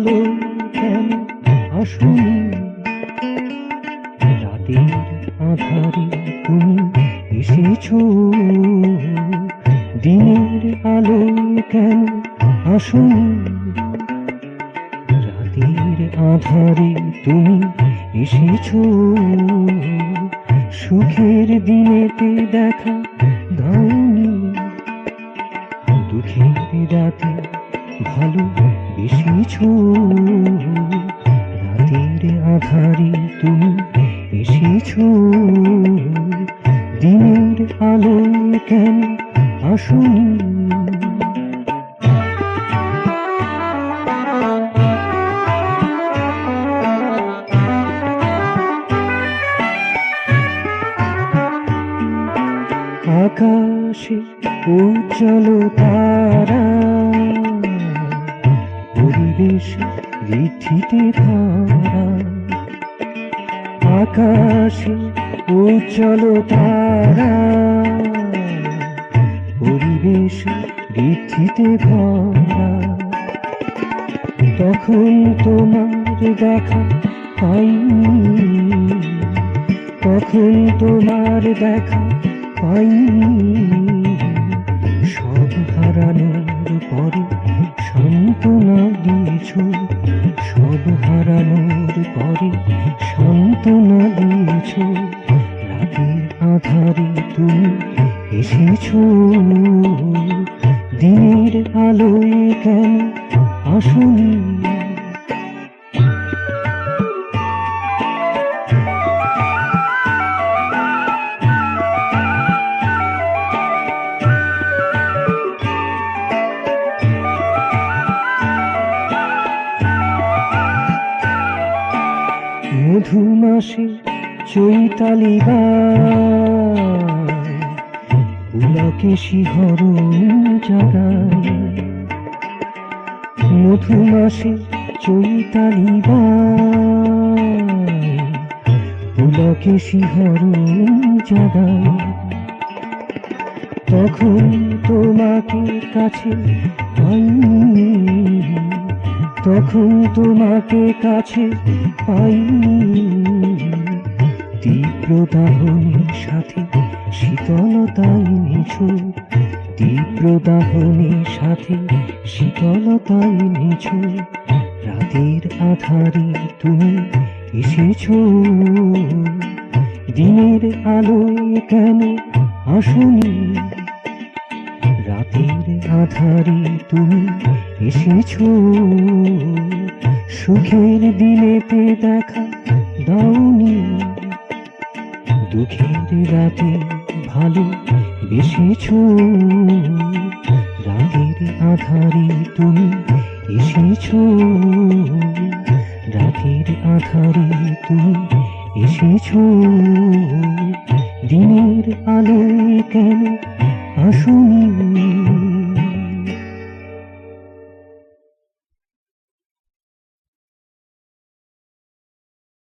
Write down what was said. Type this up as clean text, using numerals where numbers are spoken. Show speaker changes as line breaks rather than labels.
আলো কেন আসনি? রাতের আধারে তুমি এসেছো, দিনের আলো কেন আসনি? রাতের আধারে তুমি এসেছো, সুখের দিনেতে দেখা দাওনি, দুঃখের রাতে ভালো বেসেছো। রাতের আধারে তুমি এসেছো, দিনের আলো কেন আসনি? আকাশে উজ্জ্বল তারা, পরিবেশ ঋদ্ধিতে ধারা। আকাশে উজ্জ্বল তারা, পরিবেশ ঋদ্ধিতে ভরা। তখন তোমার দেখা পাইনি, তখন তোমার দেখা পাইনি। সব হারানোর পরে সান্ত্বনা দিয়েছো, সব হারানোর পরে সান্ত্বনা দিয়েছো। রাতের আধারে তুমি এসেছো, দিনের আলোয় কেন আসনি? মধুমাসে চৈতালি গায়, পুলকে শিহরণ জাগায়। মধুমাসে চৈতালি গায়, পুলকে শিহরণ জাগায়। তখন তোমাকে কাছে পাইনি, তখন তোমাকে কাছে পাইনি। তীব্র দাহনের সাথে শীতলতা এনেছো, তীব্র দাহনের সাথে শীতলতা এনেছো। রাতের আধারে তুমি এসেছো, দিনের আলোয় কেন আসনি? রাতের আধারে তুমি এসেছো, সুখের দিনেতে দেখা দাওনি, দুঃখের রাতে ভালো বেসেছো। রাতের আধারে তুমি এসেছো, রাতের আধারে তুমি এসেছো, দিনের আলোয় কেন আসনি?